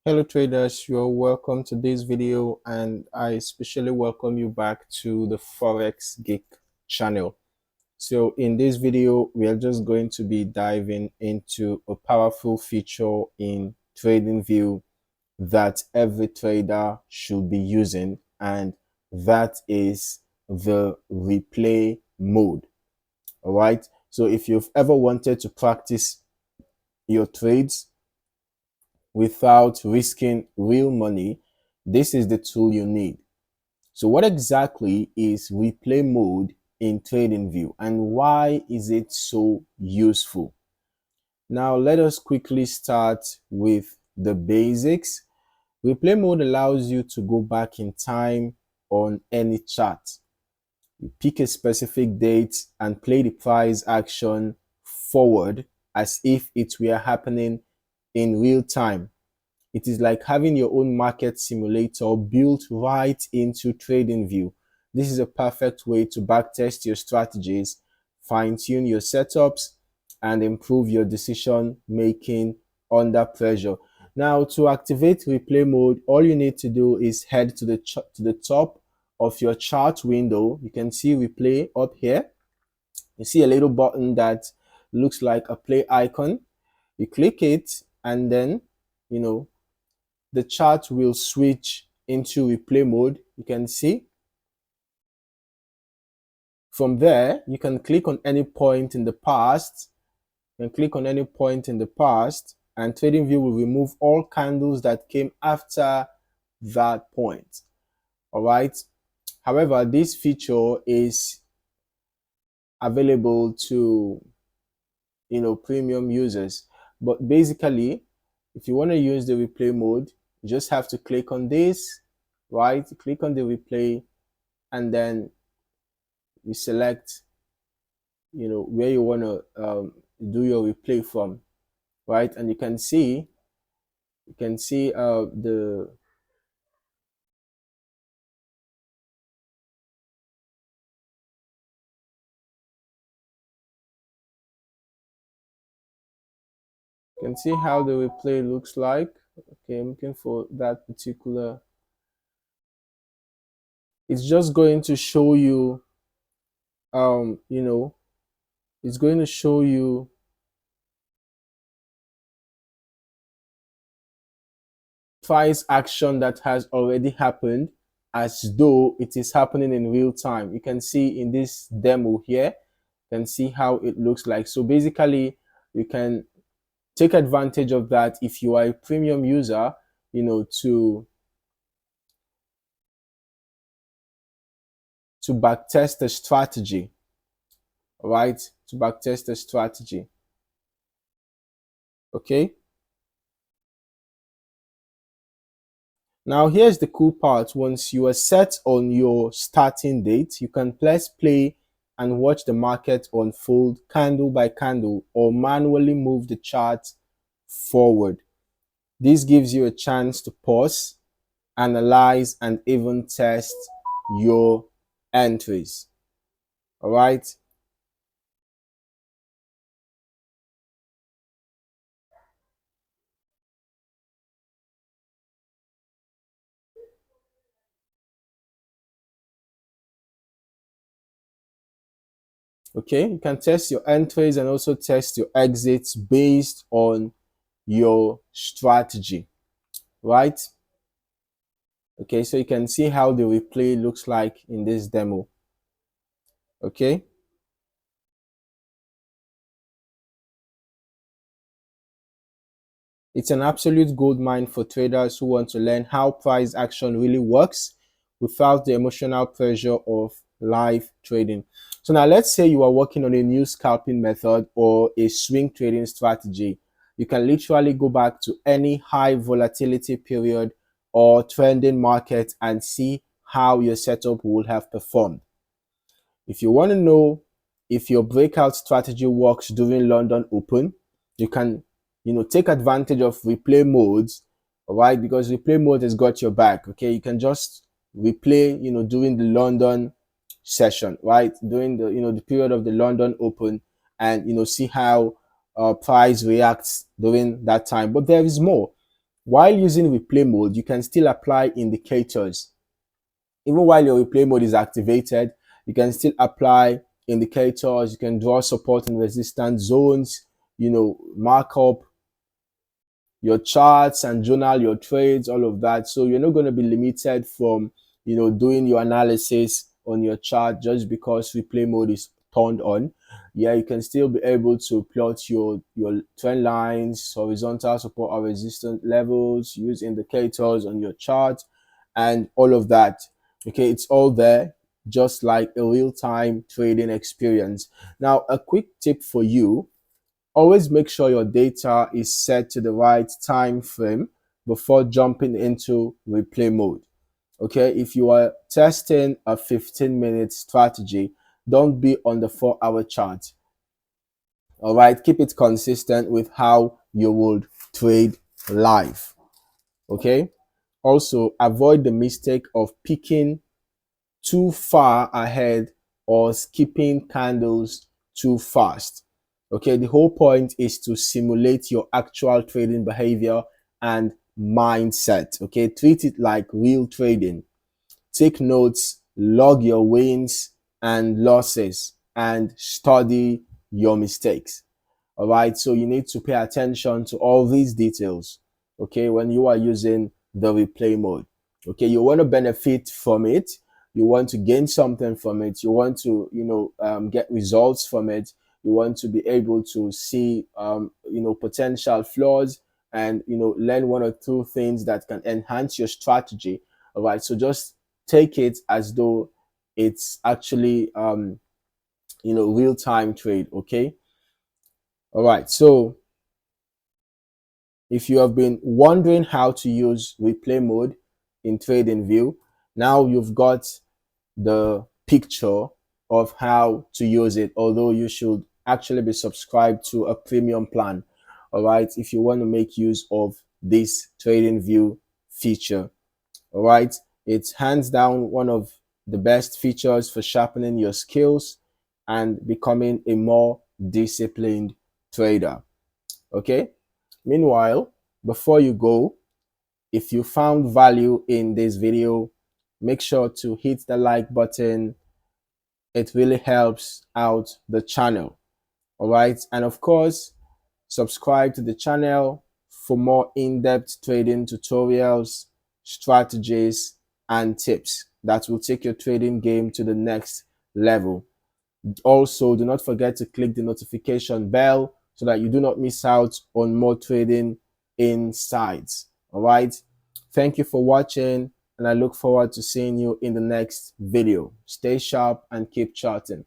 Hello traders, you're welcome to this video and I especially welcome you back to the Forex Geek channel. So in this video, we are just going to be diving into a powerful feature in TradingView that every trader should be using, and that is the replay mode. All right. So if you've ever wanted to practice your trades without risking real money, this is the tool you need. So what exactly is replay mode in TradingView and why is it so useful? Now let us quickly start with the basics. Replay mode allows you to go back in time on any chart. You pick a specific date and play the price action forward as if it were happening in real time. It is like having your own market simulator built right into TradingView. This is a perfect way to backtest your strategies, fine-tune your setups, and improve your decision making under pressure. Now, to activate replay mode, all you need to do is head to the top of your chart window. You can see replay up here. You see a little button that looks like a play icon. You click it, and then the chart will switch into replay mode. You can see from there, you can click on any point in the past. You can click on any point in the past, and TradingView will remove all candles that came after that point. All right. However, this feature is available to premium users. But basically, if you want to use the replay mode, you just have to click on this, right? Click on the replay, and then you select where you want to do your replay from, right? And you can see the you can see how the replay looks like. Okay, I'm looking for that particular. It's just going to show you it's going to show you price action that has already happened as though it is happening in real time. You can see in this demo here, you can see how it looks like. So basically, you can take advantage of that if you are a premium user, to backtest the strategy, right? To backtest the strategy. Okay. Now here's the cool part. Once you are set on your starting date, you can press play and watch the market unfold candle by candle or manually move the chart forward. This gives you a chance to pause, analyze, and even test your entries. All right. Okay, you can test your entries and also test your exits based on your strategy, right? Okay, so you can see how the replay looks like in this demo. Okay. It's an absolute gold mine for traders who want to learn how price action really works without the emotional pressure of live trading. So now let's say you are working on a new scalping method or a swing trading strategy. You can literally go back to any high volatility period or trending market and see how your setup would have performed. If you want to know if your breakout strategy works during London Open, you can, take advantage of replay modes, all right? Because replay mode has got your back. Okay, you can just replay, during the London session, right? During the, the period of the London Open, and see how price reacts during that time. But there is more. While using replay mode, you can still apply indicators. Even while your replay mode is activated, you can still apply indicators. You can draw support and resistance zones, mark up your charts and journal your trades, all of that. So you're not going to be limited from, doing your analysis on your chart just because replay mode is turned on. Yeah, you can still be able to plot your trend lines, horizontal support or resistance levels, use indicators on your chart and all of that. Okay, it's all there, just like a real-time trading experience. Now, a quick tip for you: always make sure your data is set to the right time frame before jumping into replay mode. Okay, if you are testing a 15-minute strategy, don't be on the 4-hour chart. All right, keep it consistent with how you would trade live. Okay, also avoid the mistake of picking too far ahead or skipping candles too fast. Okay, the whole point is to simulate your actual trading behavior and mindset. Okay, treat it like real trading. Take notes, log your wins and losses, and study your mistakes. All right, so you need to pay attention to all these details, okay, when you are using the replay mode. Okay, you want to benefit from it, you want to gain something from it, you want to get results from it, you want to be able to see potential flaws and learn one or two things that can enhance your strategy. All right, so just take it as though it's actually real-time trade. Okay, all right, so if you have been wondering how to use replay mode in TradingView, now you've got the picture of how to use it, although you should actually be subscribed to a premium plan. All right, if you want to make use of this TradingView feature. All right, it's hands down one of the best features for sharpening your skills and becoming a more disciplined trader. Okay, meanwhile, before you go, if you found value in this video, make sure to hit the like button. It really helps out the channel. All right, and of course, subscribe to the channel for more in-depth trading tutorials, strategies, and tips that will take your trading game to the next level. Also, do not forget to click the notification bell so that you do not miss out on more trading insights. All right. Thank you for watching, and I look forward to seeing you in the next video. Stay sharp and keep charting.